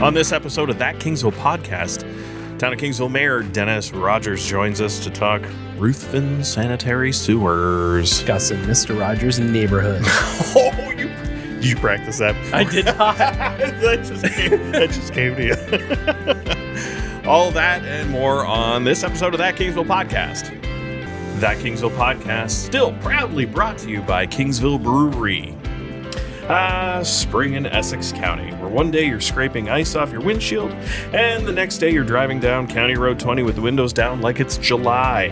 On this episode of That Kingsville Podcast, Town of Kingsville Mayor Dennis Rogers joins us to talk Ruthven sanitary sewers. Discussing Mr. Rogers' neighborhood. Oh, did you practice that before? I did not. that just came to you. All that and more on this episode of That Kingsville Podcast. That Kingsville Podcast, still proudly brought to you by Kingsville Brewery. Spring in Essex County, where one day you're scraping ice off your windshield, and the next day you're driving down County Road 20 with the windows down like it's July.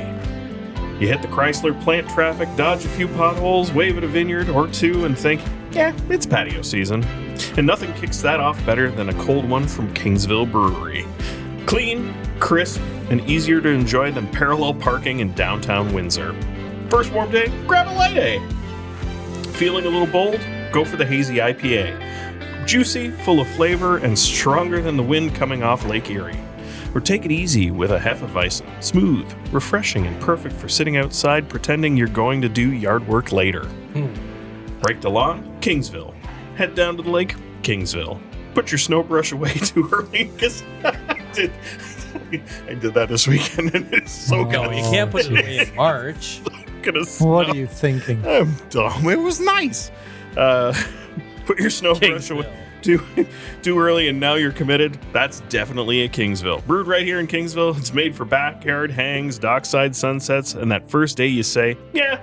You hit the Chrysler plant traffic, dodge a few potholes, wave at a vineyard or two, and think, yeah, it's patio season. And nothing kicks that off better than a cold one from Kingsville Brewery. Clean, crisp, and easier to enjoy than parallel parking in downtown Windsor. First warm day, grab a light A. Feeling a little bold? Go for the hazy IPA. Juicy, full of flavor, and stronger than the wind coming off Lake Erie. Or take it easy with a Hefeweizen. Smooth, refreshing, and perfect for sitting outside pretending you're going to do yard work later. Break the lawn? Kingsville. Head down to the lake? Kingsville. Put your snow brush away too early because I did that this weekend and it's so gummy. You can't put it away in March. What are you thinking? I'm dumb. It was nice. Put your snow brush away too early and now you're committed. That's definitely a Kingsville. Brewed right here in Kingsville. It's made for backyard hangs, dockside sunsets, and that first day you say, yeah,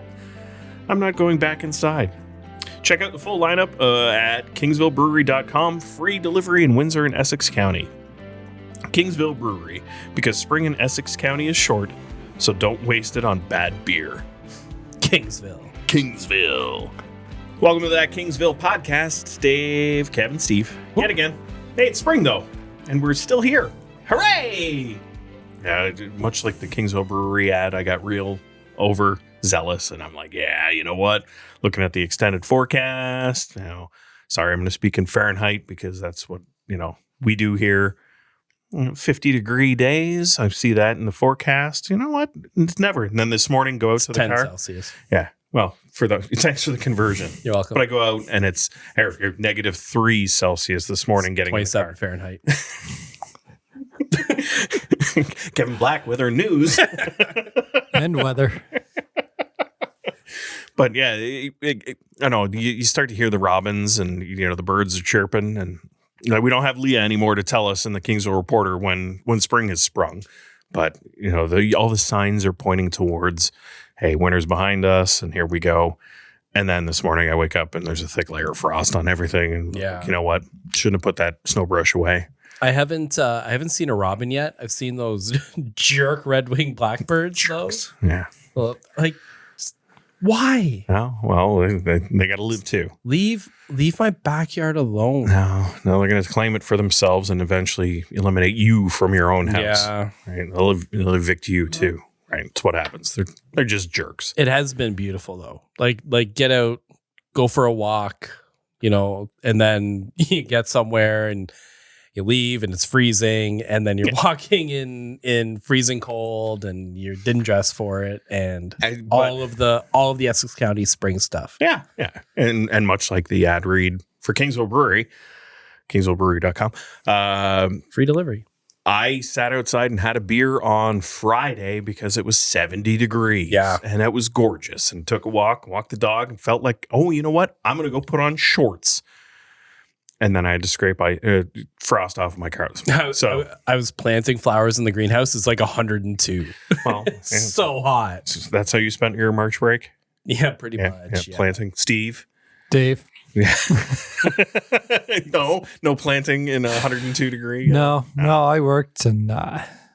I'm not going back inside. Check out the full lineup at kingsvillebrewery.com. Free delivery in Windsor and Essex County. Kingsville Brewery, because spring in Essex County is short, so don't waste it on bad beer. Kingsville. Welcome to That Kingsville Podcast. It's Dave, Kevin, Steve. Yet again. Hey, it's spring though, and we're still here. Hooray! Yeah, much like the Kingsville Brewery ad, I got real overzealous, and I'm like, yeah, you know what? Looking at the extended forecast, sorry, I'm going to speak in Fahrenheit because that's what, we do here. 50-degree days. I see that in the forecast. You know what? It's never. And then this morning, go out to the 10 car. Celsius. Yeah. Well, thanks for the conversion. You're welcome. But I go out and it's -3 Celsius this morning. Getting 27 Fahrenheit. Kevin Black, weather news And weather. But yeah, I know you start to hear the robins and the birds are chirping, and we don't have Leah anymore to tell us in the Kingsville Reporter when spring has sprung. But all the signs are pointing towards, hey, winter's behind us, and here we go. And then this morning I wake up and there's a thick layer of frost on everything, and you know what? Shouldn't have put that snow brush away. I haven't seen a robin yet. I've seen those jerk red-winged blackbirds. Jerks. Yeah. Well, why? Oh, well, they got to live too. Leave my backyard alone. No, they're going to claim it for themselves and eventually eliminate you from your own house. Yeah. Right? They'll evict you too. Right. It's what happens. They're just jerks. It has been beautiful though. Like get out, go for a walk, and then you get somewhere and you leave and it's freezing, and then you're walking in freezing cold and you didn't dress for it, and all of the Essex County spring stuff. Yeah. And much like the ad read for Kingsville Brewery, kingsvillebrewery.com. Free delivery. I sat outside and had a beer on Friday because it was 70 degrees. Yeah. And that was gorgeous. And took a walked the dog, and felt like, oh, you know what? I'm going to go put on shorts. And then I had to scrape frost off of my car this morning. So I was planting flowers in the greenhouse. It's like 102. Well, so hot. That's how you spent your March break? Yeah, pretty much. Yeah. Planting. Steve? Dave? Yeah. No planting in 102 degree. No, I worked, and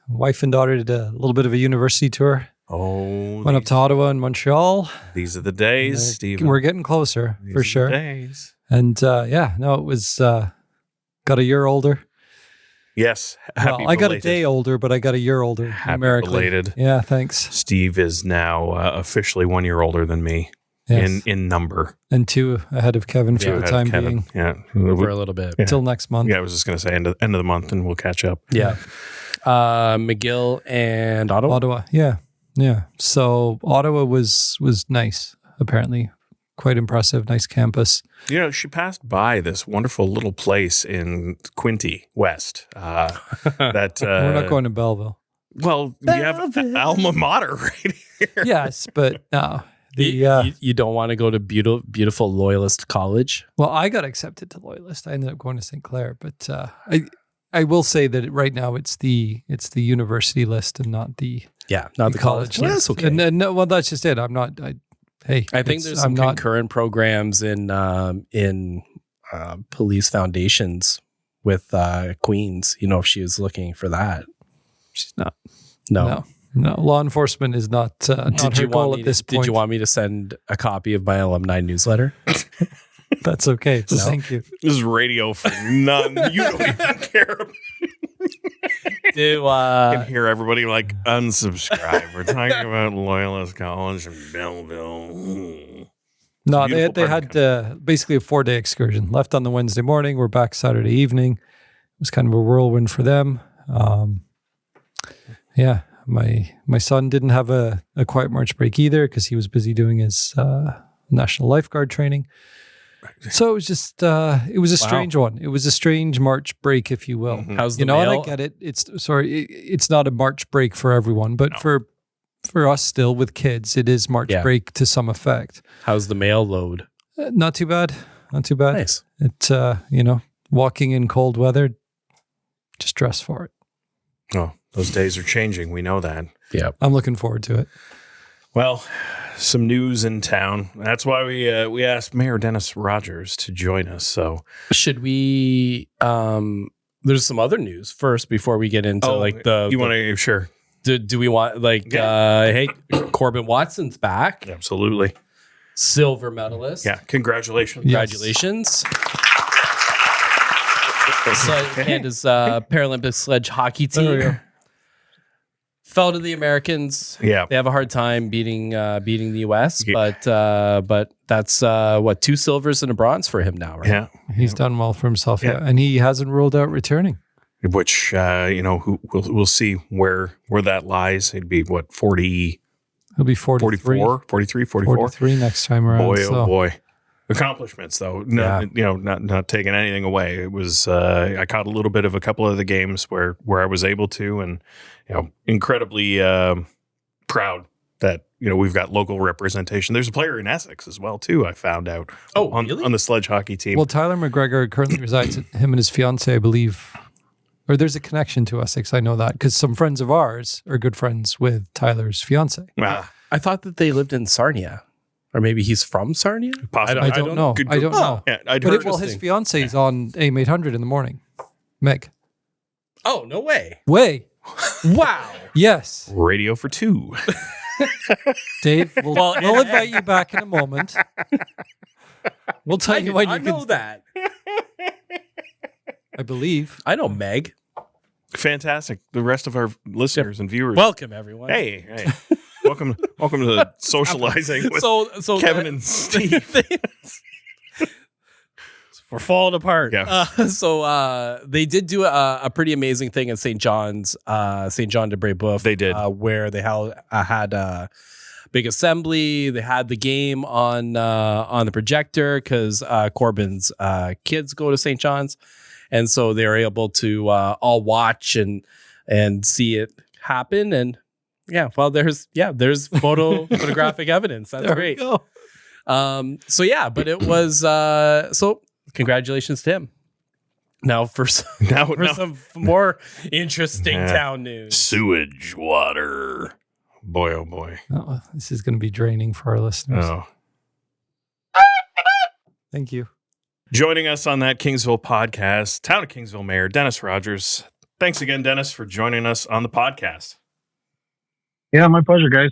wife and daughter did a little bit of a university tour. Oh, went up to Ottawa and Montreal. These are the days, Steve. We're getting closer for sure. Days. And it was got a year older. Yes, I got a day older, but I got a year older. Happy numerically. Belated. Yeah, thanks. Steve is now officially 1 year older than me. Yes. In number. And 2 ahead of Kevin for the time being. Yeah. For a little bit. Until next month. Yeah, I was just going to say end of the month and we'll catch up. Yeah. McGill and Ottawa? Yeah. So Ottawa was nice, apparently. quite impressive. Nice campus. You know, she passed by this wonderful little place in Quinte West. That We're not going to Belleville. Well, you have alma mater right here. Yes, but no. You don't want to go to beautiful Loyalist College? Well, I got accepted to Loyalist. I ended up going to St. Clair, but I will say that right now it's the university list and not the not the college. Well, that's okay. And no, well, that's just it. I'm not. I think there's some concurrent programs in police foundations with Queens. You know, if she was looking for that, she's not. No. Law enforcement is not her goal at this point. Did you want me to send a copy of my alumni newsletter? That's okay. So thank you. This is radio for none. You don't even care. I can hear everybody like unsubscribe. We're talking about Loyalist College in Belleville. No, they had basically a 4-day excursion. Left on the Wednesday morning. We're back Saturday evening. It was kind of a whirlwind for them. My son didn't have a quiet March break either because he was busy doing his national lifeguard training. So it was just it was a strange one. It was a strange March break, if you will. Mm-hmm. How's the and mail? I get it. It's not a March break for everyone, but for us still with kids, it is March break to some effect. How's the mail load? Not too bad. Nice. It walking in cold weather, just dress for it. Oh, those days are changing. We know that. Yeah, I'm looking forward to it. Well, some news in town. That's why we asked Mayor Dennis Rogers to join us. So should we? There's some other news first before we get into You want to sure? Do we want hey, Corbin Watson's back? Absolutely, silver medalist. Yeah, congratulations! Congratulations. Canada's Paralympic sledge hockey team fell to the Americans. Yeah, they have a hard time beating the US, but that's 2 silvers and a bronze for him now, right? Yeah, he's done well for himself. Yeah, and he hasn't ruled out returning. Which we'll see where that lies. It'd be 40. He'll be 43, 44 next time around. Boy, oh boy. Accomplishments though, not taking anything away. It was I caught a little bit of a couple of the games where I was able to, and incredibly proud that we've got local representation. There's a player in Essex as well too. I found out on the sledge hockey team. Well, Tyler McGregor currently resides at him and his fiance, I believe, or there's a connection to Essex. I know that because some friends of ours are good friends with Tyler's fiance. I thought that they lived in Sarnia. Or maybe he's from Sarnia? Possibly. I don't know. I don't know. Yeah, I'd heard his fiance is on AIM 800 in the morning. Meg. Oh, no way. Wow. Yes. Radio for 2. Dave, we'll invite you back in a moment. We'll tell you when you can. I know that. I believe. I know Meg. Fantastic. The rest of our listeners and viewers. Welcome, everyone. Hey. Welcome to socializing with so Kevin and Steve. We're falling apart. Yeah. They did do a pretty amazing thing at St. John's, St. John de Brébeuf. They did. Where they had a big assembly. They had the game on the projector because Corbin's kids go to St. John's. And so they were able to all watch and see it happen. And there's photographic evidence. That's great. We go. But it was congratulations to him. Now for some more interesting town news. Sewage water. Boy, oh boy. Oh, this is going to be draining for our listeners. Oh. Thank you. Joining us on That Kingsville Podcast, Town of Kingsville Mayor Dennis Rogers. Thanks again, Dennis, for joining us on the podcast. Yeah, my pleasure, guys.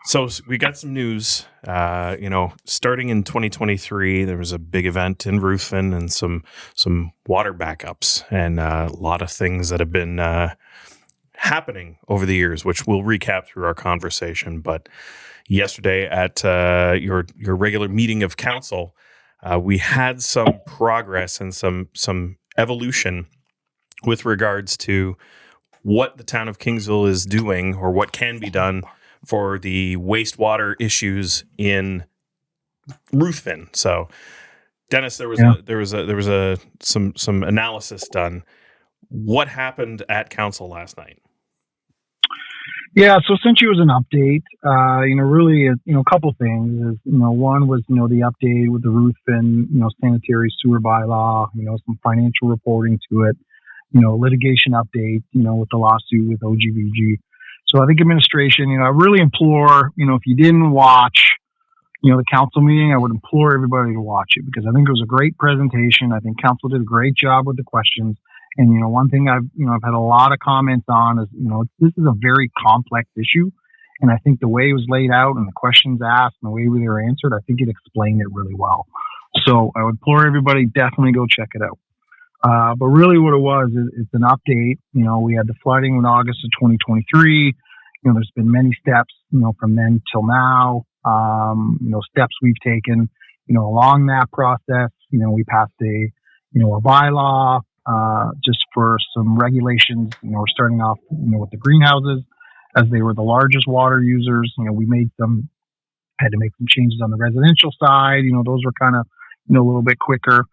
So we got some news. Starting in 2023, there was a big event in Ruthven and some water backups and a lot of things that have been happening over the years, which we'll recap through our conversation. But yesterday at your regular meeting of council, we had some progress and some evolution with regards to what the town of Kingsville is doing or what can be done for the wastewater issues in Ruthven. So, Dennis, there was some analysis done. What happened at council last night? Yeah, so essentially it was an update. Really, a couple things. Is, one was, the update with the Ruthven, sanitary sewer bylaw, some financial reporting to it, litigation update, with the lawsuit with OGVG. So I think administration, I really implore, if you didn't watch, the council meeting, I would implore everybody to watch it because I think it was a great presentation. I think council did a great job with the questions. And, one thing I've had a lot of comments on is, this is a very complex issue. And I think the way it was laid out and the questions asked and the way they were answered, I think it explained it really well. So I would implore everybody, definitely go check it out. But really what it was is it's an update. We had the flooding in August of 2023. There's been many steps, from then till now, steps we've taken, along that process. We passed a bylaw, just for some regulations. We're starting off, with the greenhouses as they were the largest water users. We had to make some changes on the residential side. Those were kind of, a little bit quicker.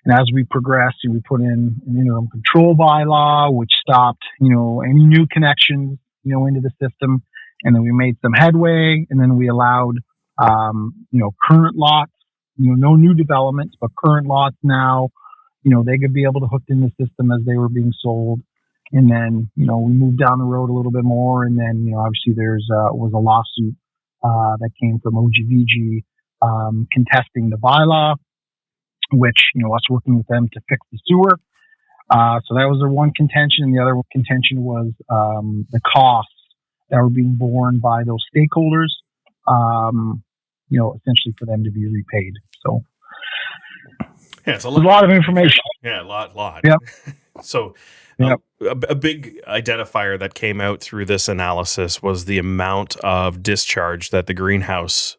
And as we progressed, we put in an interim control bylaw, which stopped, any new connections, into the system. And then we made some headway, and then we allowed, current lots, no new developments, but current lots now, they could be able to hook in the system as they were being sold. And then, we moved down the road a little bit more. And then, obviously was a lawsuit, that came from OGVG, contesting the bylaw, which, us working with them to fix the sewer. So that was their one contention. The other contention was, the costs that were being borne by those stakeholders, essentially for them to be repaid. So, yeah, it's a lot of information. Yeah, a lot. Yep. So, a big identifier that came out through this analysis was the amount of discharge that the greenhouse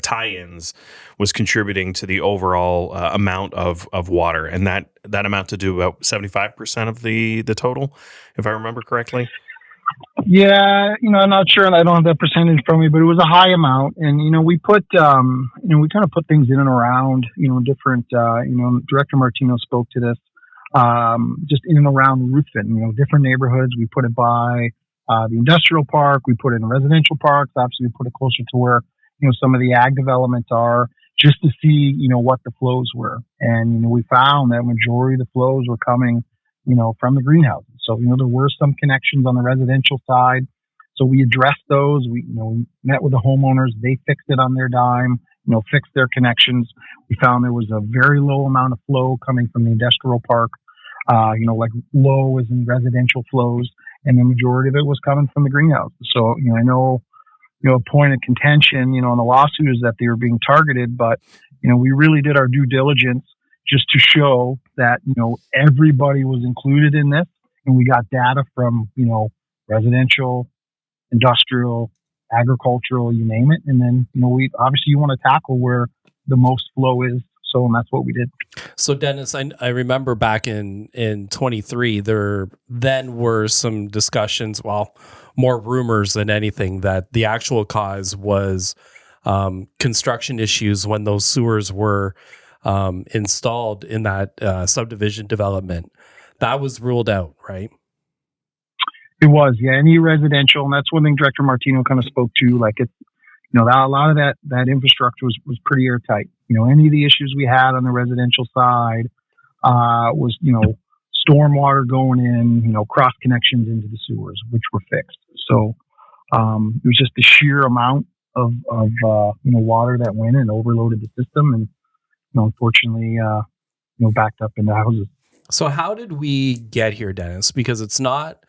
tie-ins was contributing to the overall amount of water, and that amounted to about 75% of the total, if I remember correctly. Yeah, I'm not sure, and I don't have that percentage from me, but it was a high amount. And, we put, we kind of put things in and around, different, Director Martino spoke to this, just in and around Ruthven, different neighborhoods. We put it by the industrial park. We put it in residential parks. Obviously, we put it closer to where, some of the ag developments are, just to see, what the flows were. And, we found that majority of the flows were coming, from the greenhouses. So, there were some connections on the residential side. So we addressed those. We, met with the homeowners. They fixed it on their dime, fixed their connections. We found there was a very low amount of flow coming from the industrial park, like low as in residential flows. And the majority of it was coming from the greenhouses. So, I know, a point of contention, on the lawsuit is that they were being targeted, but, we really did our due diligence just to show that, everybody was included in this. And we got data from, residential, industrial, agricultural, you name it. And then, you want to tackle where the most flow is. So, and that's what we did. So, Dennis, I remember back in 23, there then were some discussions, more rumors than anything, that the actual cause was construction issues when those sewers were installed in that subdivision development. That was ruled out, right? It was, yeah. Any residential, and that's one thing Director Martino kind of spoke to. Like it's, that a lot of that infrastructure was pretty airtight. Any of the issues we had on the residential side was, stormwater going in, cross connections into the sewers, which were fixed. So it was just the sheer amount of water that went and overloaded the system, and unfortunately, backed up into houses. So how did we get here, Dennis? Because it's not,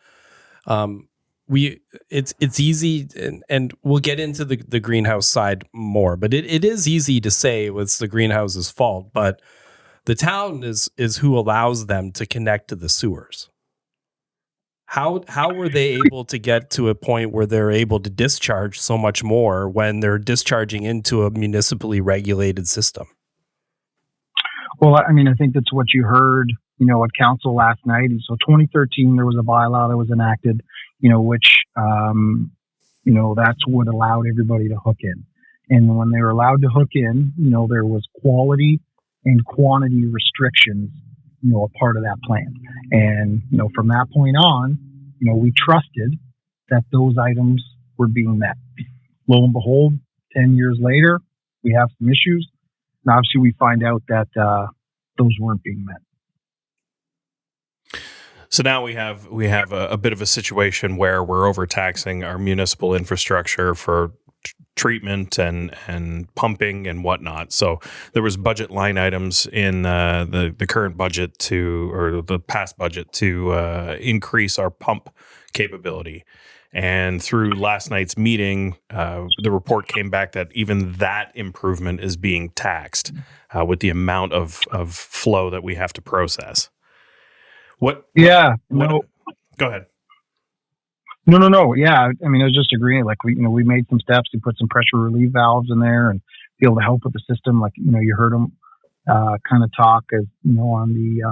it's easy, and we'll get into the greenhouse side more, but it is easy to say it's the greenhouse's fault, but the town is who allows them to connect to the sewers. How were they able to get to a point where they're able to discharge so much more when they're discharging into a municipally regulated system? Well, I think that's what you heard, at council last night. And so 2013, there was a bylaw that was enacted, which, that's what allowed everybody to hook in. And when they were allowed to hook in, there was quality and quantity restrictions, a part of that plan. And, from that point on, we trusted that those items were being met. Lo and behold, 10 years later, we have some issues. And obviously we find out that those weren't being met. So now we have a bit of a situation where we're overtaxing our municipal infrastructure for treatment and pumping and whatnot. So there was budget line items in the current budget or the past budget to increase our pump capability. And through last night's meeting, the report came back that even that improvement is being taxed with the amount of flow that we have to process. What? Yeah. No. Go ahead. No. Yeah. I mean, I was just agreeing. Like we made some steps to put some pressure relief valves in there and be able to help with the system. Like, you heard them kind of talk as, on the,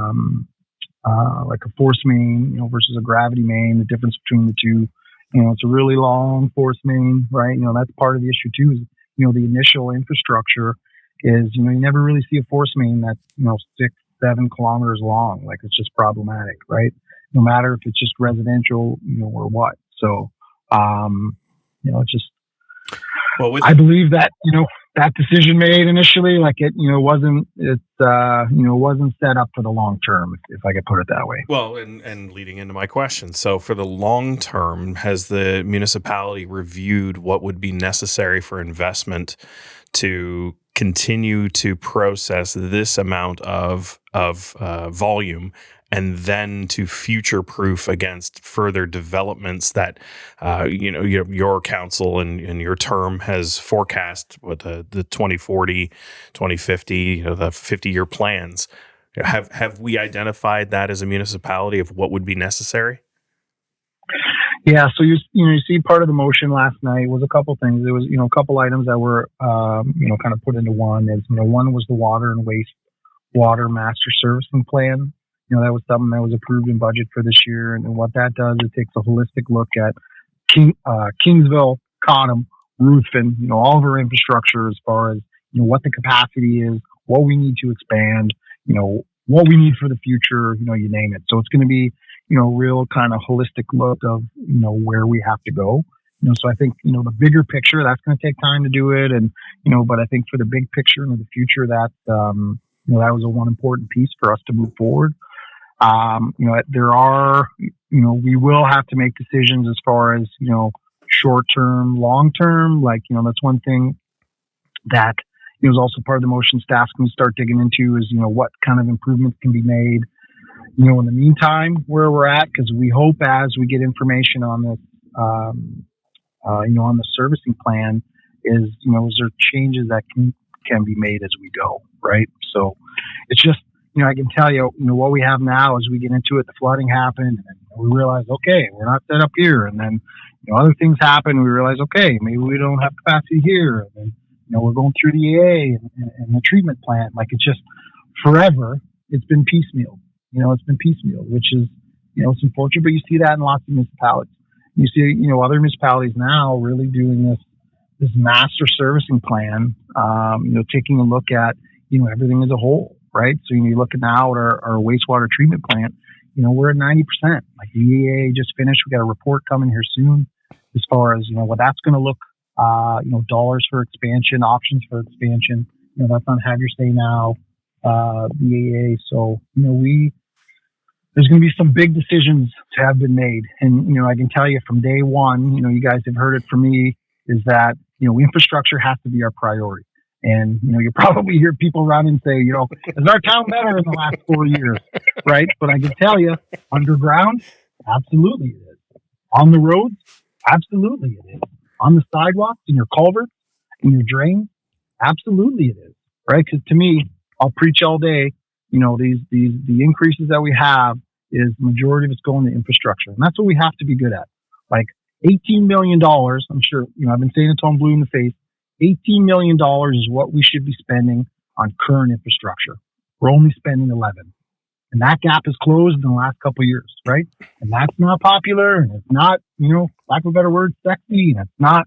like a force main, versus a gravity main, the difference between the two. It's a really long force main, right? That's part of the issue too, is, the initial infrastructure is, you never really see a force main that's, 6-7 kilometers long. Like, it's just problematic, right? No matter if it's just residential, or what. So, it's just, I believe that, that decision made initially, like it wasn't set up for the long term, if I could put it that way. Well, and leading into my question, so for the long term, has the municipality reviewed what would be necessary for investment to continue to process this amount of volume, and then to future-proof against further developments that, your council and your term has forecast with the 2040, 2050, the 50-year plans. Have we identified that as a municipality of what would be necessary? Yeah, so you see part of the motion last night was a couple things. There was a couple items that were kind of put into one. Is one was the water and wastewater master servicing plan. That was something that was approved in budget for this year. And what that does, it takes a holistic look at Kingsville, Cottam, Ruthven, all of our infrastructure as far as, what the capacity is, what we need to expand, what we need for the future, you name it. So it's going to be, real kind of holistic look of, where we have to go. So I think, the bigger picture, that's going to take time to do it. And, but I think for the big picture and the future, that, that was a one important piece for us to move forward. There are, we will have to make decisions as far as, short term, long term. Like, that's one thing that is also part of the motion staff can start digging into is, what kind of improvements can be made, in the meantime, where we're at, because we hope as we get information on this, on the servicing plan is there changes that can be made as we go. Right. So it's just, I can tell you, what we have now as we get into it, the flooding happened and we realize, okay, we're not set up here. And then, other things happen. We realize, okay, maybe we don't have capacity here. And then, we're going through the EA and the treatment plant. Like, it's just forever. It's been piecemeal, which is, it's unfortunate, but you see that in lots of municipalities. You see, other municipalities now really doing this master servicing plan, taking a look at, everything as a whole. Right. So you look at now at our wastewater treatment plant, we're at 90%. Like the EA just finished. We got a report coming here soon as far as, what that's going to look, dollars for expansion, options for expansion. That's on Have Your Say Now, the EA. So, there's going to be some big decisions to have been made. And, I can tell you from day one, you guys have heard it from me, is that, infrastructure has to be our priority. And, you probably hear people run and say, is our town better in the last 4 years? Right. But I can tell you, underground, absolutely it is. On the roads, absolutely it is. On the sidewalks, in your culverts, in your drains, absolutely it is. Right. Because to me, I'll preach all day, the increases that we have is the majority of it's going to infrastructure. And that's what we have to be good at. Like $18 million, I'm sure, I've been saying it till I'm blue in the face. $18 million is what we should be spending on current infrastructure. We're only spending 11. And that gap is closed in the last couple of years, right? And that's not popular, and it's not, lack of a better word, sexy, and it's not,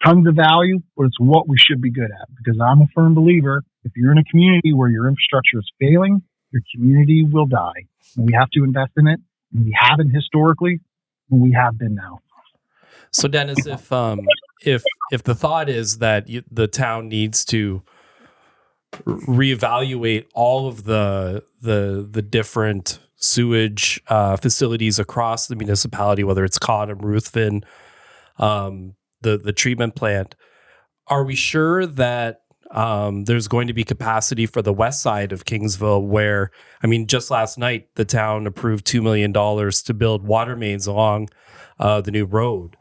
tons of value, but it's what we should be good at. Because I'm a firm believer, if you're in a community where your infrastructure is failing, your community will die. And we have to invest in it. And we haven't historically, and we have been now. So Dennis, if the thought is that the town needs to reevaluate all of the different sewage facilities across the municipality, whether it's Cottam, Ruthven, the treatment plant, are we sure that there's going to be capacity for the west side of Kingsville where, just last night, the town approved $2 million to build water mains along the new road.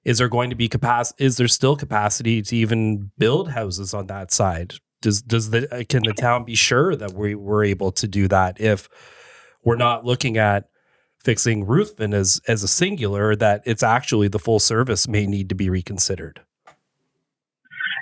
Is there going to be capacity? Is there still capacity to even build houses on that side? Can the town be sure that we're able to do that if we're not looking at fixing Ruthven as a singular, that it's actually the full service may need to be reconsidered?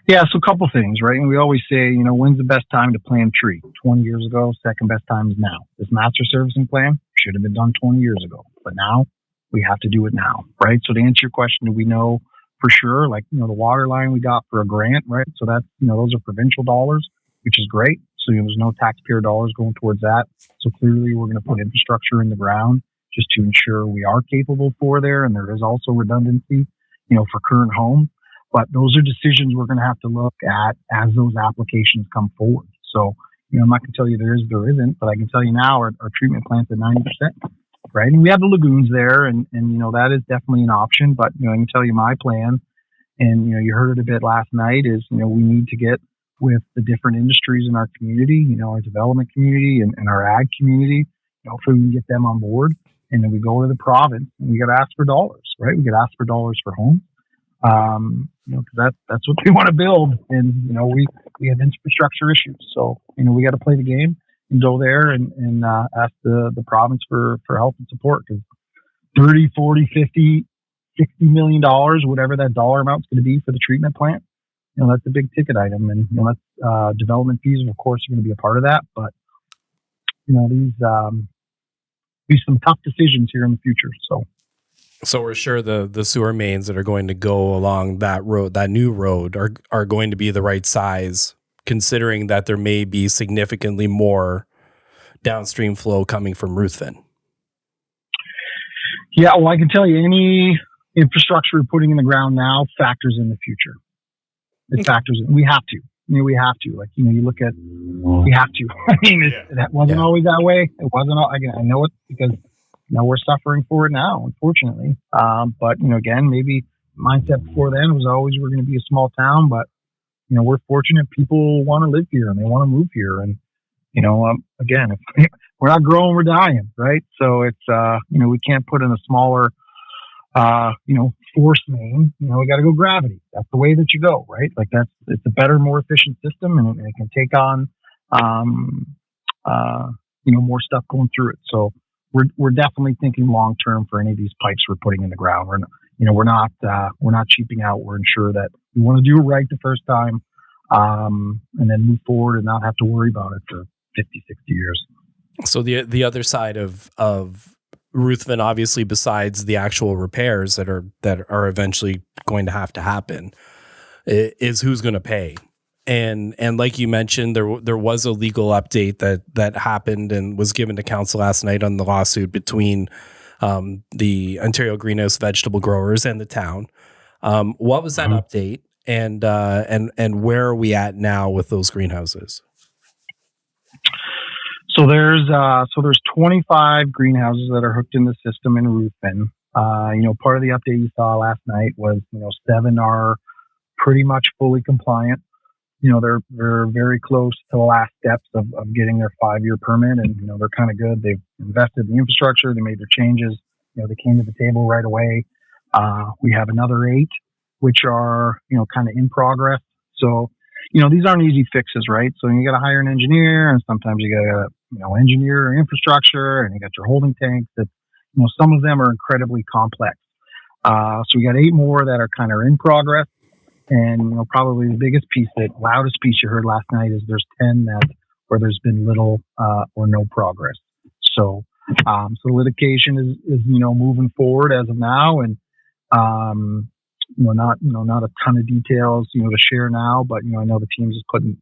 Yeah, so a couple things, right? And we always say, when's the best time to plant a tree? 20 years ago, second best time is now. This master servicing plan should have been done 20 years ago, but now we have to do it now, right? So to answer your question, do we know for sure, the water line we got for a grant, right? So that's, those are provincial dollars, which is great. So there's no taxpayer dollars going towards that. So clearly we're going to put infrastructure in the ground just to ensure we are capable for there. And there is also redundancy, for current home. But those are decisions we're going to have to look at as those applications come forward. So, I'm not going to tell you there isn't, but I can tell you now our treatment plant's at 90%, right? And we have the lagoons there, and that is definitely an option. But, I can tell you my plan, and, you heard it a bit last night, is, we need to get with the different industries in our community, our development community and our ag community, hopefully we can get them on board. And then we go to the province and we got to ask for dollars, right? We got to ask for dollars for homes. Because that's what they want to build, and we have infrastructure issues, so we got to play the game and go there and ask the province for help and support, because 30, 40, 50, $60 million, whatever that dollar amount's going to be for the treatment plant, that's a big ticket item, and that's development fees, of course, are going to be a part of that, but these be some tough decisions here in the future. So we're sure the sewer mains that are going to go along that road, that new road, are going to be the right size, considering that there may be significantly more downstream flow coming from Ruthven. Yeah, well, I can tell you any infrastructure we're putting in the ground now factors in the future. It factors in. We have to. We have to. You look at, we have to. That wasn't always that way. It wasn't. I know it because we're suffering for it now, unfortunately. But, again, maybe mindset before then was always we're going to be a small town, but, we're fortunate people want to live here and they want to move here. And, again, if we're not growing, we're dying, right? So it's, we can't put in a smaller, force main, we got to go gravity. That's the way that you go, right? It's a better, more efficient system, and it can take on, more stuff going through it. So, we're definitely thinking long term for any of these pipes we're putting in the ground. We're not cheaping out. We're ensured that we want to do it right the first time, and then move forward and not have to worry about it for 50, 60 years. So the other side of Ruthven, obviously, besides the actual repairs that are eventually going to happen, is who's going to pay. And like you mentioned, there was a legal update that happened and was given to council last night on the lawsuit between the Ontario Greenhouse Vegetable Growers and the town. What was that update, and where are we at now with those greenhouses? So there's 25 greenhouses that are hooked in the system in Ruthven. Part of the update you saw last night was 7 are pretty much fully compliant. They're very close to the last steps of getting their 5-year permit, and they're kind of good. They've invested in the infrastructure. They made their changes. They came to the table right away. We have another 8 which are kind of in progress. So these aren't easy fixes, right? So you got to hire an engineer, and sometimes you got to engineer infrastructure, and you got your holding tanks. That some of them are incredibly complex. So we got 8 more that are kind of in progress. And probably the biggest piece, that loudest piece you heard last night, is there's 10 where there's been little or no progress. So litigation is moving forward as of now, and not a ton of details, to share now, but, I know the team's just putting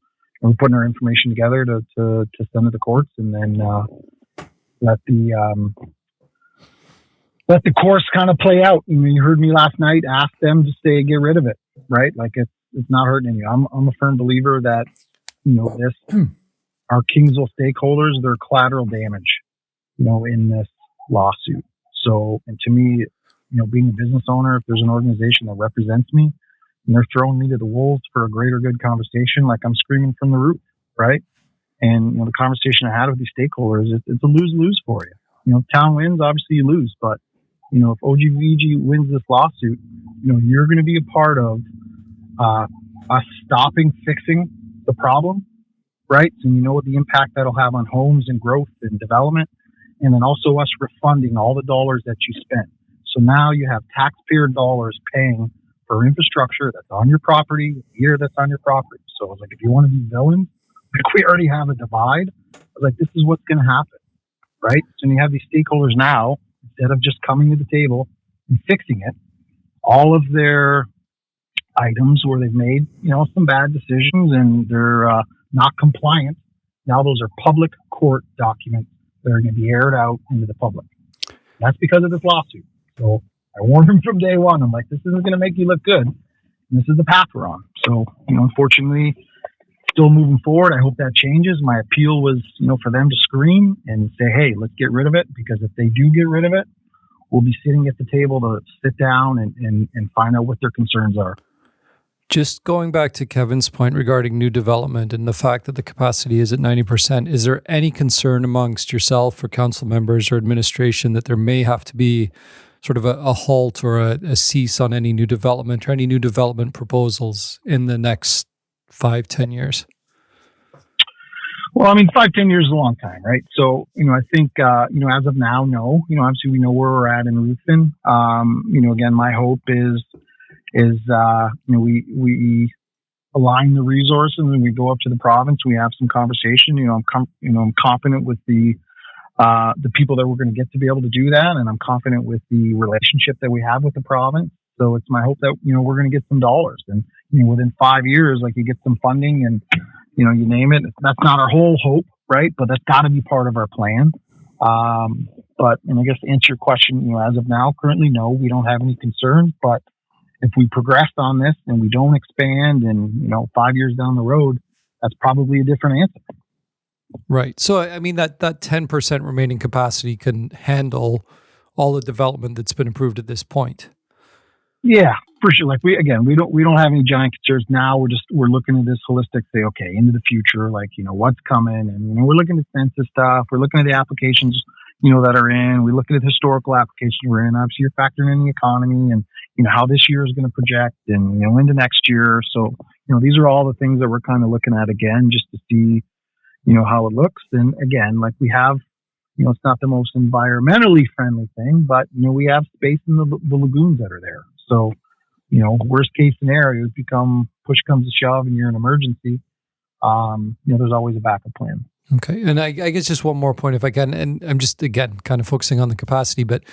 our information together to send to the courts, and then let the course kind of play out. You heard me last night ask them to say, get rid of it, right? Like it's not hurting you. I'm a firm believer that, our Kingsville stakeholders, they're collateral damage, in this lawsuit. So, and to me, being a business owner, if there's an organization that represents me and they're throwing me to the wolves for a greater good conversation, like I'm screaming from the roof, right? And, the conversation I had with these stakeholders, it's a lose-lose for you. Town wins, obviously you lose, but, if OGVG wins this lawsuit, you're going to be a part of us fixing the problem, right? So what the impact that'll have on homes and growth and development, and then also us refunding all the dollars that you spent. So now you have taxpayer dollars paying for infrastructure that's on your property, here that's on your property. So it's like, if you want to be villains, like we already have a divide, like this is what's going to happen, right? So you have these stakeholders now, instead of just coming to the table and fixing it, all of their items where they've made, some bad decisions and they're not compliant. Now those are public court documents that are going to be aired out into the public. That's because of this lawsuit. So I warned them from day one. I'm like, this isn't going to make you look good. And this is the path we're on. So, unfortunately, still moving forward. I hope that changes. My appeal was, for them to scream and say, hey, let's get rid of it. Because if they do get rid of it, we'll be sitting at the table to sit down and find out what their concerns are. Just going back to Kevin's point regarding new development and the fact that the capacity is at 90%, is there any concern amongst yourself or council members or administration that there may have to be sort of a halt or a cease on any new development or any new development proposals in the next 5-10 years? Well, 5-10 years is a long time, right? So, I think, as of now, no. Obviously we know where we're at in Ruthven. Again, my hope is we align the resources and we go up to the province. We have some conversation. I'm confident with the people that we're going to get to be able to do that, and I'm confident with the relationship that we have with the province. So it's my hope that we're going to get some dollars, and within 5 years, like you get some funding, and you name it. That's not our whole hope, right? But that's got to be part of our plan. But I guess to answer your question, as of now, currently, no, we don't have any concerns. But if we progressed on this and we don't expand, and 5 years down the road, that's probably a different answer. Right. So, that 10% remaining capacity can handle all the development that's been approved at this point. Yeah, for sure. Like we don't have any giant concerns now. We're looking at this holistic, say, okay, into the future, like, what's coming. And, we're looking at census stuff. We're looking at the applications, that are in. We're looking at historical applications we're in. Obviously, you're factoring in the economy and, how this year is going to project and, into next year. So, these are all the things that we're kind of looking at again, just to see, how it looks. And again, like we have, it's not the most environmentally friendly thing, but, we have space in the lagoons that are there. So, worst case scenarios become push comes to shove and you're in emergency. There's always a backup plan. Okay. And I guess just one more point if I can, and I'm just, again, kind of focusing on the capacity, but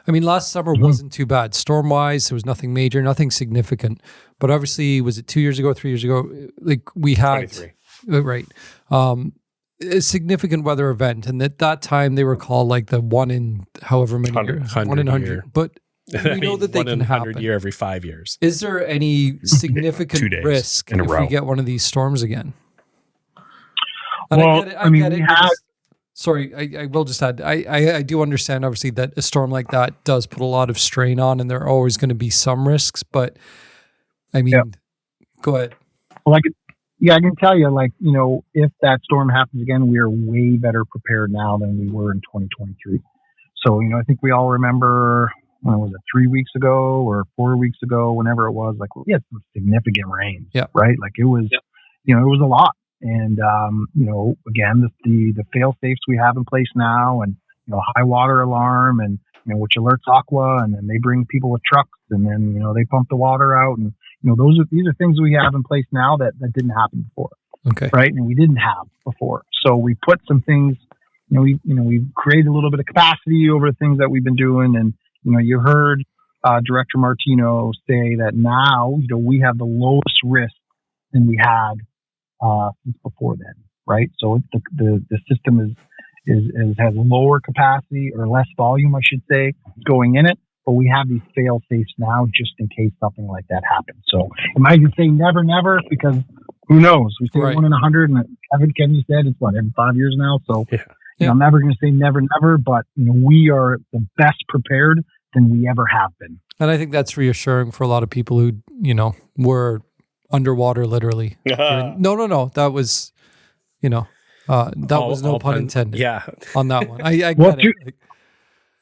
last summer wasn't too bad. Storm-wise, there was nothing major, nothing significant. But obviously, was it 2 years ago, 3 years ago? Like we had, 23. Right. A significant weather event. And at that time, they were called like the one in however many years. 1 in 100. But we know that they can happen. 1 year every 5 years. Is there any significant risk if we get one of these storms again? And well, I get it. Sorry, I will just add, I do understand, obviously, that a storm like that does put a lot of strain on, and there are always going to be some risks, but, Go ahead. Well, I can tell you, if that storm happens again, we are way better prepared now than we were in 2023. So, I think we all remember, when was it, 3 weeks ago or 4 weeks ago, whenever it was, we had some significant rain, right? Like it was, it was a lot. And, again, the fail safes we have in place now, and, high water alarm, and, which alerts Aqua, and then they bring people with trucks, and then, they pump the water out. And, these are things we have in place now that didn't happen before. Okay. Right. And we didn't have before. So we put some things, we've created a little bit of capacity over the things that we've been doing. And, you heard, Director Martino say that now, we have the lowest risk than we had since before then, right? So the system has lower capacity or less volume, I should say, going in it. But we have these fail safes now just in case something like that happens. So am I going to say never, never? Because who knows? We say 1 in 100, and Kevin said it's every 5 years now. So I'm never going to say never, never. But we are the best prepared than we ever have been. And I think that's reassuring for a lot of people who were underwater literally. No. That was that was no pun intended. Yeah, on that one. I get it.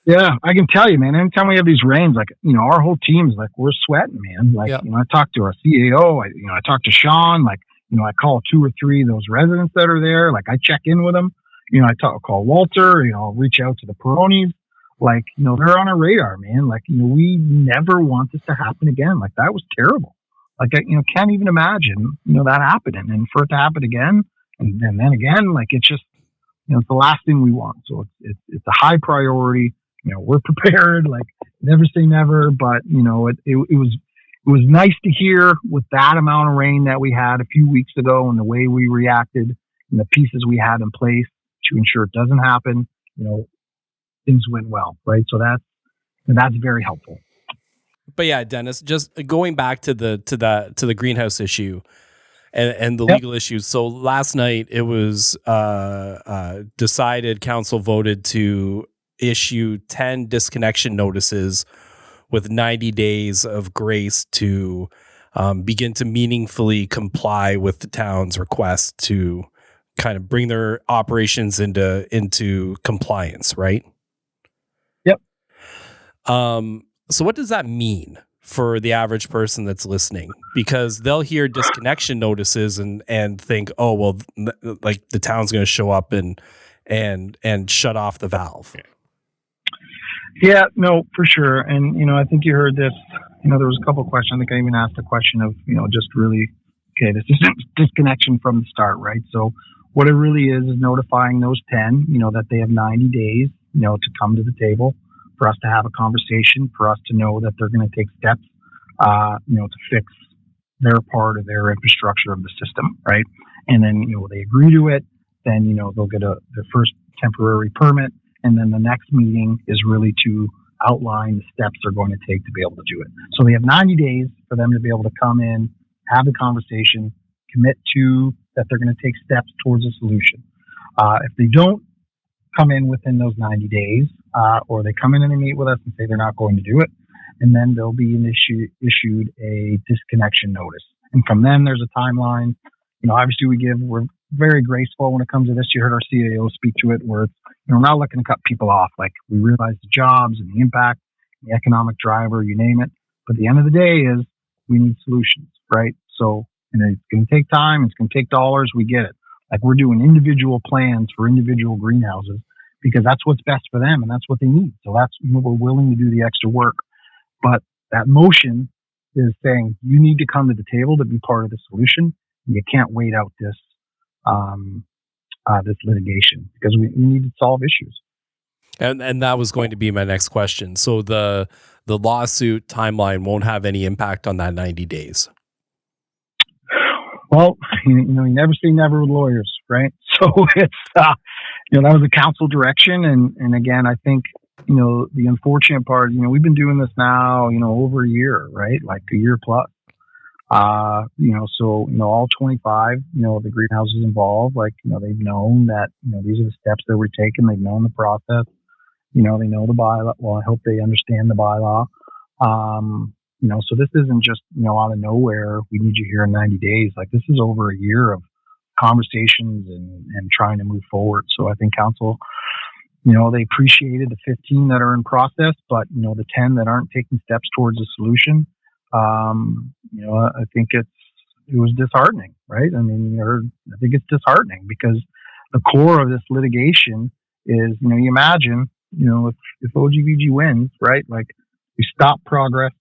Yeah, I can tell you, man. Anytime we have these rains, our whole team's we're sweating, man. I talk to our CAO. I talk to Sean. I call 2 or 3 of those residents that are there. I check in with them. I call Walter. I'll reach out to the Peronis. They're on our radar, man. We never want this to happen again. That was terrible. I can't even imagine, that happening, and for it to happen again, and then again, it's just, it's the last thing we want. So it's a high priority. We're prepared, never say never, but it was nice to hear with that amount of rain that we had a few weeks ago and the way we reacted and the pieces we had in place to ensure it doesn't happen. Things went well, right? So that's very helpful. But yeah, Dennis, just going back to the greenhouse issue and the legal issues. So last night it was decided, council voted to issue 10 disconnection notices with 90 days of grace to begin to meaningfully comply with the town's request to kind of bring their operations into compliance, right? Yep. So what does that mean for the average person that's listening? Because they'll hear disconnection notices and think, oh, well, the town's going to show up and shut off the valve. Yeah, no, for sure. And, I think you heard this, there was a couple of questions. I think I even asked a question of, just really, okay, this isn't disconnection from the start, right? So what it really is notifying those 10, that they have 90 days, to come to the table for us to have a conversation, for us to know that they're going to take steps, to fix their part of their infrastructure of the system, right? And then, they agree to it, then, they'll get their first temporary permit. And then the next meeting is really to outline the steps they're going to take to be able to do it. So they have 90 days for them to be able to come in, have the conversation, commit to that they're going to take steps towards a solution. If they don't come in within those 90 days, or they come in and they meet with us and say they're not going to do it, and then they'll be issued a disconnection notice. And from then there's a timeline. Obviously we're very graceful when it comes to this. You heard our CAO speak to it, where we're not looking to cut people off. We realize the jobs and the impact, the economic driver, you name it. But at the end of the day is we need solutions, right? So, it's going to take time. It's going to take dollars. We get it. We're doing individual plans for individual greenhouses because that's what's best for them and that's what they need. So that's, we're willing to do the extra work. But that motion is saying you need to come to the table to be part of the solution. You can't wait out this litigation because we need to solve issues. And that was going to be my next question. So the lawsuit timeline won't have any impact on that 90 days. Well, you never say never with lawyers, right? So it's that was a council direction, and again, I think the unfortunate part, we've been doing this now, over a year, right? A year plus. So all 25, the greenhouses involved, they've known that these are the steps that we're taking. They've known the process. They know the bylaw. Well, I hope they understand the bylaw. So this isn't just, out of nowhere, we need you here in 90 days. This is over a year of conversations and trying to move forward. So I think council, they appreciated the 15 that are in process, but, the 10 that aren't taking steps towards a solution, I think it was disheartening, right? I think it's disheartening because the core of this litigation is, you imagine, if OGVG wins, right? We stop progress,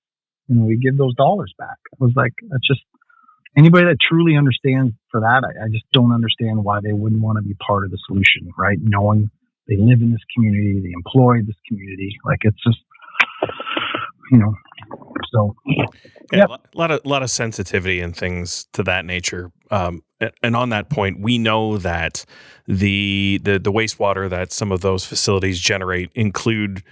we give those dollars back. I was that's just anybody that truly understands for that. I just don't understand why they wouldn't want to be part of the solution, right? Knowing they live in this community, they employ this community. It's just, So, yeah, a lot of sensitivity and things to that nature. And on that point, we know that the wastewater that some of those facilities generate include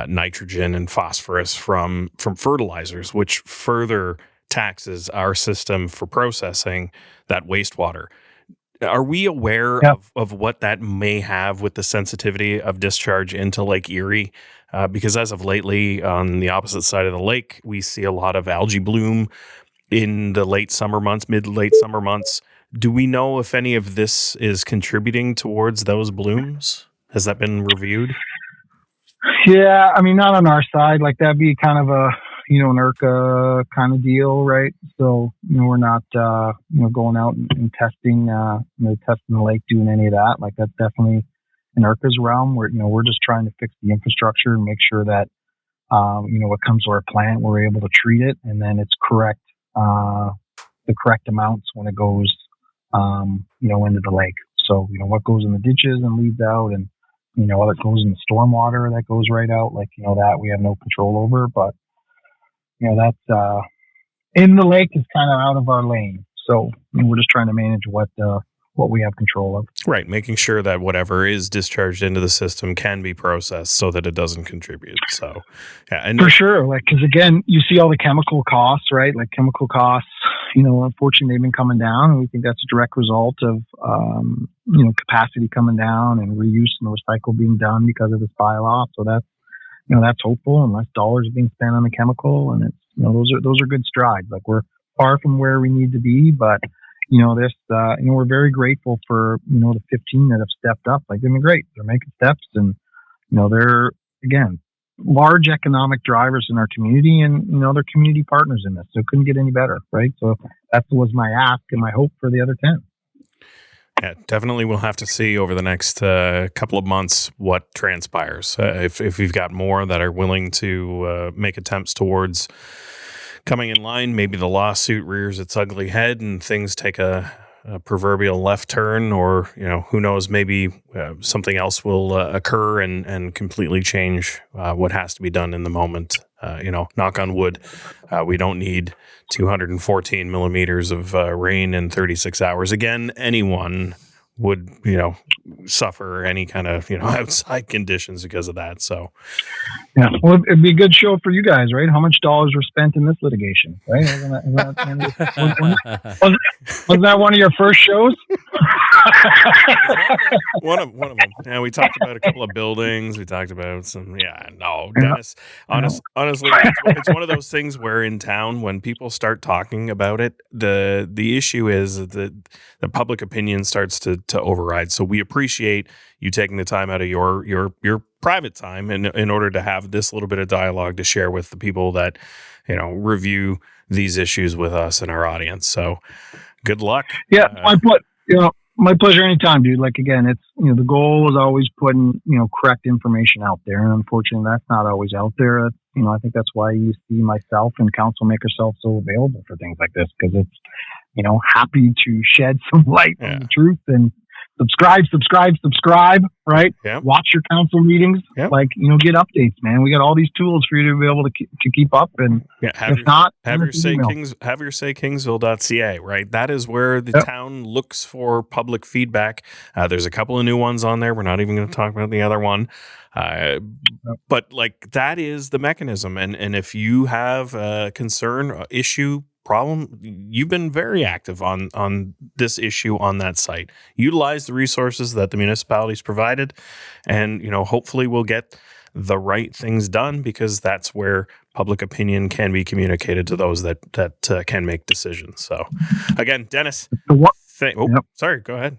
nitrogen and phosphorus from fertilizers, which further taxes our system for processing that wastewater. Are we aware of what that may have with the sensitivity of discharge into Lake Erie? Because as of lately, on the opposite side of the lake, we see a lot of algae bloom in the mid-late summer months. Do we know if any of this is contributing towards those blooms? Has that been reviewed? Yeah, I mean, not on our side. Like, that'd be kind of a, an IRCA kind of deal, right? So, we're not, going out and testing, testing the lake, doing any of that. Like, that's definitely in IRCA's realm. We're just trying to fix the infrastructure and make sure that, what comes to our plant, we're able to treat it, and then it's correct, the correct amounts when it goes, into the lake. So, what goes in the ditches and leads out, and what goes in the stormwater that goes right out, like, that we have no control over. But, that's in the lake is kind of out of our lane. So we're just trying to manage what we have control of. Right. Making sure that whatever is discharged into the system can be processed so that it doesn't contribute. So, yeah. And for sure. Like, because again, you see all the chemical costs, right? Like, chemical costs, unfortunately, they've been coming down. And we think that's a direct result of, capacity coming down and reuse and recycle being done because of this bylaw. So that's, that's hopeful, and less dollars are being spent on the chemical. And it's, those are good strides. Like, we're far from where we need to be, but we're very grateful for, the 15 that have stepped up. Like, they've been great. They're making steps, and, they're, again, large economic drivers in our community, and, they're community partners in this. So it couldn't get any better, right? So that was my ask and my hope for the other 10. Yeah, definitely we'll have to see over the next couple of months what transpires. If we've got more that are willing to make attempts towards coming in line, maybe the lawsuit rears its ugly head and things take a proverbial left turn, or, who knows, maybe something else will occur and completely change what has to be done in the moment. Knock on wood, we don't need 214 millimeters of rain in 36 hours. Again, anyone would, suffer any kind of, outside conditions because of that. So, yeah, well, it'd be a good show for you guys, right? How much dollars were spent in this litigation, right? Wasn't that one of your first shows? one of them. Yeah, we talked about a couple of buildings. We talked about some. Yeah, no, Dennis. Honestly, it's one of those things where in town, when people start talking about it, the issue is that the public opinion starts to override. So we appreciate you taking the time out of your private time in order to have this little bit of dialogue to share with the people that review these issues with us and our audience. So good luck. Yeah, my pleasure anytime, dude. Like, again, it's, the goal is always putting, correct information out there. And unfortunately, that's not always out there. I think that's why you see myself and council make ourselves so available for things like this, because it's, happy to shed some light on the truth. And subscribe, right? Yeah. Watch your council meetings. Yeah. Like, get updates, man. We got all these tools for you to be able to keep up. And have your say Kingsville.ca, right? That is where the town looks for public feedback. There's a couple of new ones on there. We're not even going to talk about the other one. But like, that is the mechanism. And if you have a concern, issue, problem, you've been very active on this issue on that site. Utilize the resources that the municipality's provided, and hopefully we'll get the right things done, because that's where public opinion can be communicated to those that can make decisions. So again, Dennis, sorry, go ahead.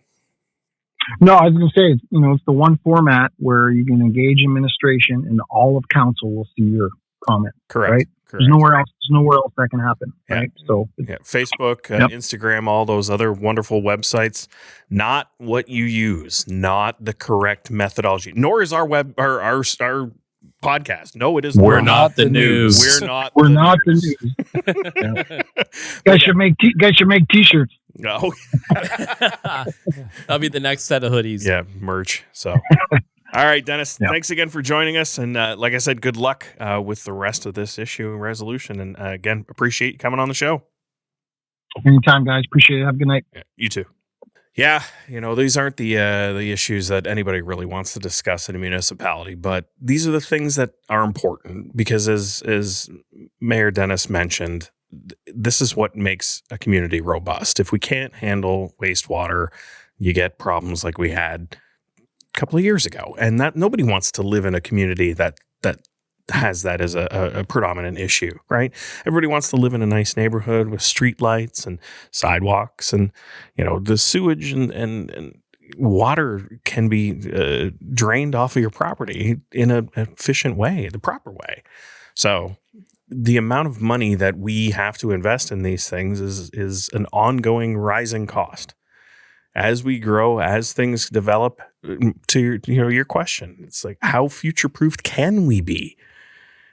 No, I was going to say, it's the one format where you can engage administration and all of council will see your comment. Correct. Right? Correct. There's nowhere else that can happen. Yeah. Right. So Facebook, Instagram, all those other wonderful websites, not what you use, not the correct methodology, nor is our podcast. No, it is. We're not the news. We're not the news. Guys should make t-shirts. No. That'll be the next set of hoodies. Yeah, merch. So All right, Dennis, Yeah. thanks again for joining us. And like I said, good luck with the rest of this issue and resolution. And again, appreciate you coming on the show. Anytime, guys. Appreciate it. Have a good night. Yeah, you too. Yeah, these aren't the issues that anybody really wants to discuss in a municipality, but these are the things that are important because as Mayor Dennis mentioned, this is what makes a community robust. If we can't handle wastewater, you get problems like we had a couple of years ago. And that nobody wants to live in a community that has that as a predominant issue, right? Everybody wants to live in a nice neighborhood with street lights and sidewalks, and the sewage and water can be drained off of your property in an efficient way, the proper way. So the amount of money that we have to invest in these things is an ongoing rising cost. As we grow, as things develop, to your question, it's like, how future-proofed can we be?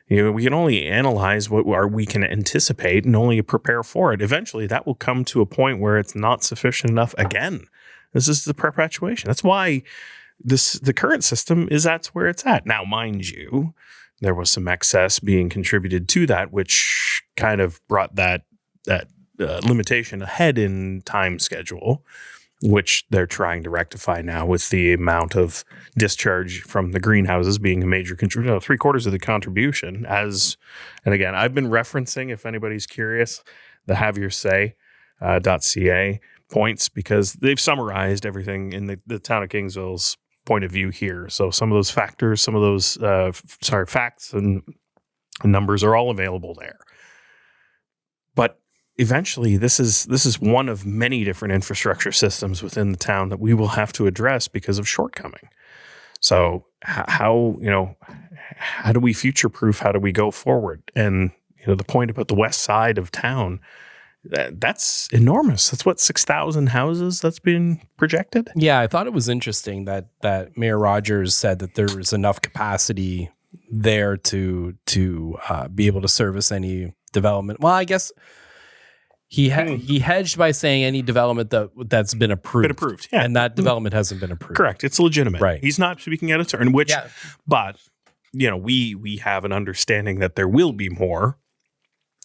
We can only analyze what we can anticipate and only prepare for it. Eventually, that will come to a point where it's not sufficient enough again. This is the perpetuation. That's why the current system that's where it's at. Now, mind you, there was some excess being contributed to that, which kind of brought that limitation ahead in time schedule, which they're trying to rectify now with the amount of discharge from the greenhouses being a major contributor, 3/4 of the contribution. And again, I've been referencing, if anybody's curious, the haveyourSay.ca points, because they've summarized everything in the town of Kingsville's point of view here. So some of those factors, some of those facts and numbers are all available there. But eventually, this is one of many different infrastructure systems within the town that we will have to address because of shortcoming. So how do we future-proof? How do we go forward? And the point about the west side of town, that's enormous. That's what, 6,000 houses that's been projected? Yeah, I thought it was interesting that Mayor Rogers said that there was enough capacity there to be able to service any development. Well, I guess he hedged by saying any development that's been approved. Yeah. And that development hasn't been approved. Correct. It's legitimate. Right. He's not speaking out of turn, but we have an understanding that there will be more,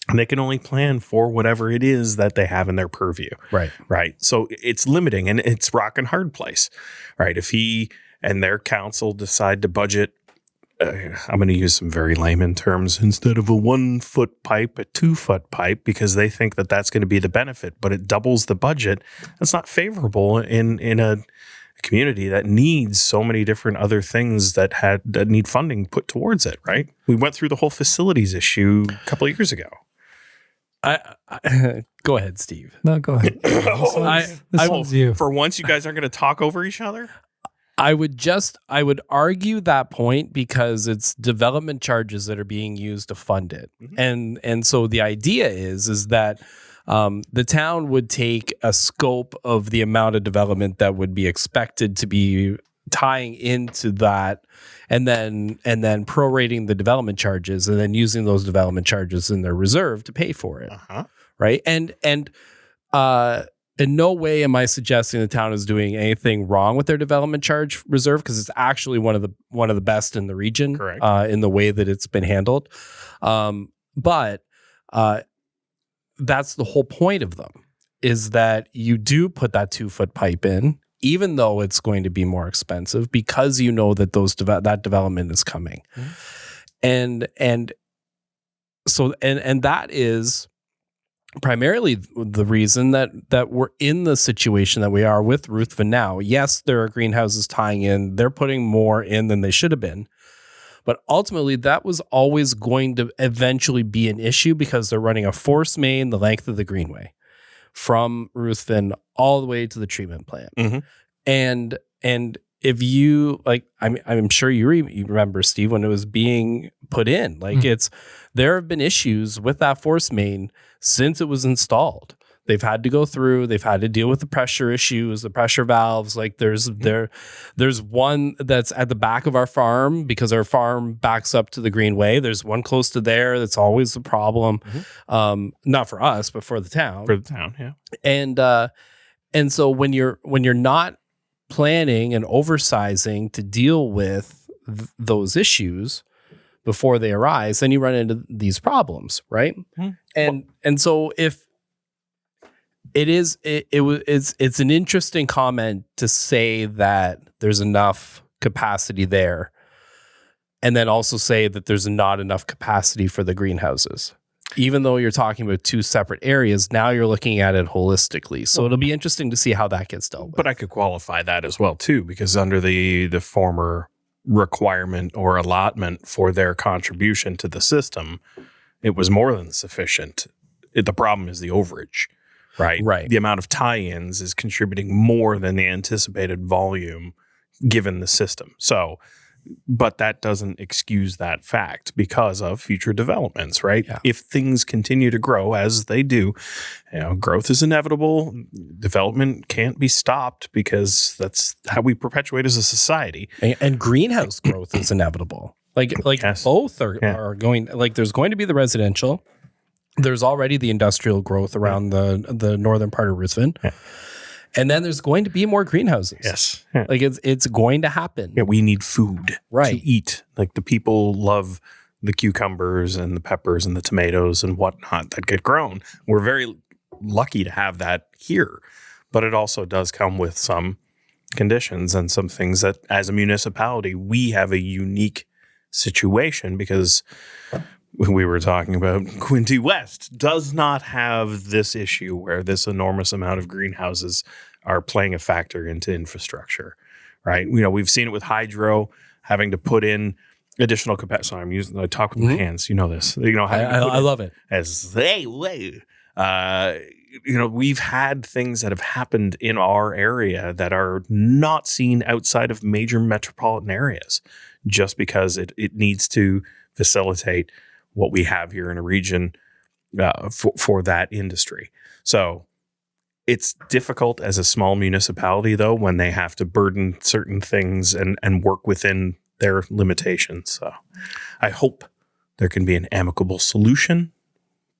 and they can only plan for whatever it is that they have in their purview. Right. Right. So it's limiting, and it's rock and hard place, right? If he and their council decide to budget, I'm going to use some very layman terms, instead of a 1-foot pipe, a 2-foot pipe, because they think that that's going to be the benefit, but it doubles the budget. That's not favorable in a community that needs so many different other things that need funding put towards it, right? We went through the whole facilities issue a couple of years ago. Go ahead, Steve. No, go ahead. This one's you. For once, you guys aren't going to talk over each other? I would argue that point because it's development charges that are being used to fund it. Mm-hmm. And so the idea is that the town would take a scope of the amount of development that would be expected to be tying into that, and then prorating the development charges, and then using those development charges in their reserve to pay for it. Uh-huh. Right. And in no way am I suggesting the town is doing anything wrong with their development charge reserve, because it's actually one of the best in the region. Correct. In the way that it's been handled. But that's the whole point of them, is that you do put that 2-foot pipe in, even though it's going to be more expensive, because you know that that development is coming. Mm-hmm. And so that is primarily the reason that we're in the situation that we are with Ruthven now. Yes, there are greenhouses tying in. They're putting more in than they should have been. But ultimately, that was always going to eventually be an issue, because they're running a force main the length of the Greenway from Ruthven all the way to the treatment plant. Mm-hmm. And if you I'm sure you remember, Steve, when it was being put in, there have been issues with that force main since it was installed. They've had to go through, they've had to deal with the pressure issues, the pressure valves. Like there's one that's at the back of our farm, because our farm backs up to the Greenway. There's one close to there that's always the problem. Mm-hmm. Not for us, but for the town. For the town, yeah. And so when you're not planning and oversizing to deal with those issues before they arise, then you run into these problems, right? Mm-hmm. And so if it's an interesting comment to say that there's enough capacity there, and then also say that there's not enough capacity for the greenhouses. Even though you're talking about two separate areas, now you're looking at it holistically. So it'll be interesting to see how that gets dealt with. But I could qualify that as well, too, because under the former requirement or allotment for their contribution to the system, it was more than sufficient. The problem is the overage, right? Right. The amount of tie-ins is contributing more than the anticipated volume given the system. So, but that doesn't excuse that fact because of future developments, right? Yeah. If things continue to grow as they do, growth is inevitable. Development can't be stopped because that's how we perpetuate as a society. And greenhouse growth is inevitable. Like yes. Both are going, like there's going to be the residential. There's already the industrial growth around the northern part of Ruthven. Yeah. And then there's going to be more greenhouses. Yes. Yeah. Like it's going to happen. Yeah, we need food to eat. Like the people love the cucumbers and the peppers and the tomatoes and whatnot that get grown. We're very lucky to have that here. But it also does come with some conditions and some things that as a municipality, we have a unique situation because we were talking about Quinte West does not have this issue where this enormous amount of greenhouses are playing a factor into infrastructure, right? We've seen it with hydro having to put in additional capacity. So I talk with my hands. You know this. I love it. We've had things that have happened in our area that are not seen outside of major metropolitan areas, just because it needs to facilitate what we have here in a region for that industry. So it's difficult as a small municipality, though, when they have to burden certain things and work within their limitations. So I hope there can be an amicable solution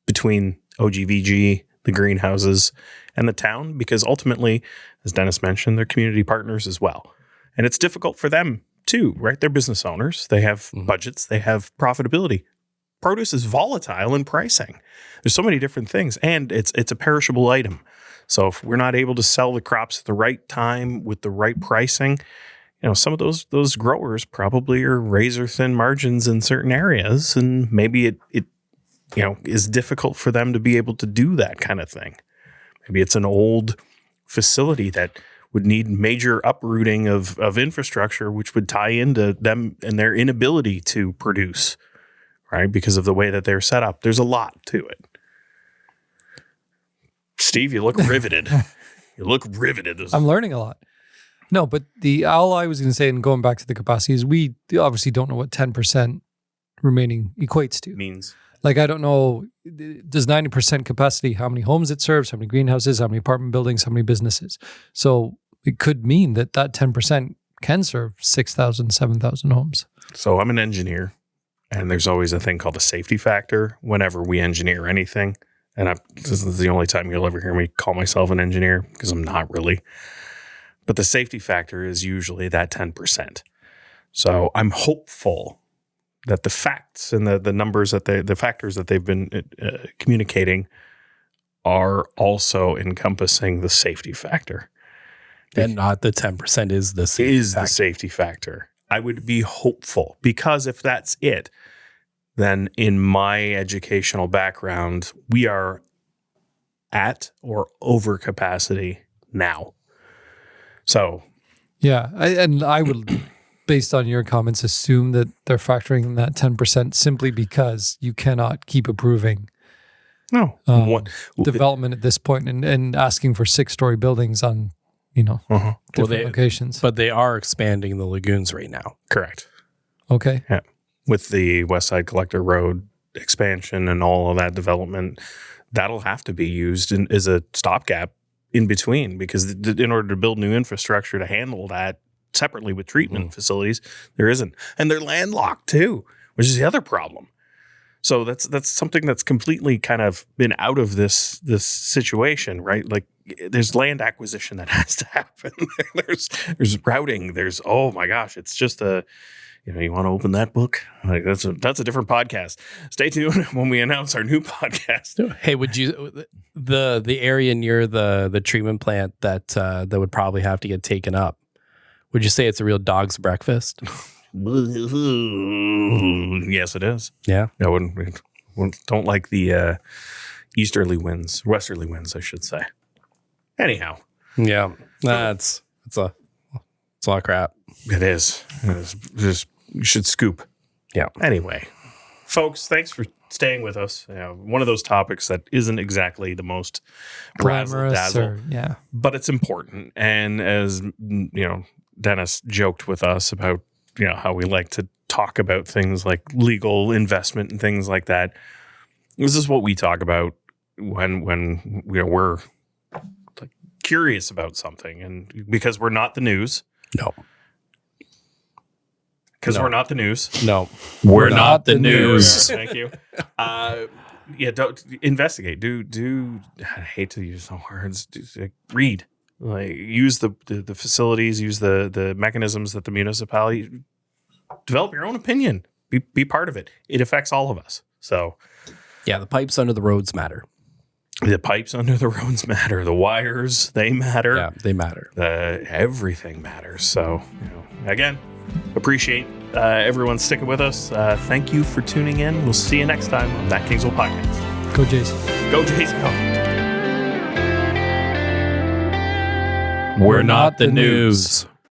between OGVG, the greenhouses, and the town, because ultimately, as Dennis mentioned, they're community partners as well. And it's difficult for them too, right? They're business owners. They have budgets. They have profitability. Produce is volatile in pricing. There's so many different things, and it's a perishable item. So if we're not able to sell the crops at the right time with the right pricing, some of those growers probably are razor thin margins in certain areas, and maybe it is difficult for them to be able to do that kind of thing. Maybe it's an old facility that would need major uprooting of infrastructure, which would tie into them and their inability to produce. Right, because of the way that they're set up. There's a lot to it. Steve, you look riveted. I'm learning a lot. No, but all I was going to say, and going back to the capacity, is we obviously don't know what 10% remaining equates to. Means. Like, I don't know, does 90% capacity, how many homes it serves, how many greenhouses, how many apartment buildings, how many businesses. So it could mean that 10% can serve 6,000, 7,000 homes. So I'm an engineer. And there's always a thing called a safety factor whenever we engineer anything. And this is the only time you'll ever hear me call myself an engineer, because I'm not really. But the safety factor is usually that 10%. So I'm hopeful that the facts and the numbers the factors that they've been communicating are also encompassing the safety factor. And not the 10% is the safety factor. I would be hopeful, because if that's it, then in my educational background, we are at or over capacity now. So, yeah, I would, based on your comments, assume that they're factoring in that 10% simply because you cannot keep approving development at this point and asking for 6-story buildings on different locations. But they are expanding the lagoons right now. Correct. Okay. Yeah. With the West Side Collector Road expansion and all of that development, that'll have to be used as a stopgap in between, because in order to build new infrastructure to handle that separately with treatment facilities, there isn't. And they're landlocked too, which is the other problem. So that's something that's completely kind of been out of this situation, right? Like there's land acquisition that has to happen. there's routing. There's, oh my gosh, it's just you want to open that book? Like that's a different podcast. Stay tuned when we announce our new podcast. Hey, would you the area near the treatment plant that would probably have to get taken up? Would you say it's a real dog's breakfast? Yes, it is. Yeah. I don't like the westerly winds, I should say. Anyhow. Yeah. It's a lot of crap. It is. Just you should scoop. Yeah. Anyway, folks, thanks for staying with us. One of those topics that isn't exactly the most razzle-dazzle, but it's important. And as Dennis joked with us about how we like to talk about things like legal investment and things like that. This is what we talk about when we're like curious about something, and because we're not the news. No. Because we're not the news. No. We're not the news. Thank you. Don't investigate. Do I hate to use the words. Read. Like use the facilities, use the mechanisms that the municipality develop your own opinion. Be part of it. It affects all of us. So yeah, the pipes under the roads matter. The pipes under the roads matter. The wires, they matter. Yeah, they matter. Everything matters. So again, appreciate everyone sticking with us. Thank you for tuning in. We'll see you next time on That Kingsville Podcast. Go Jason. Go Jason. Go. We're not the news.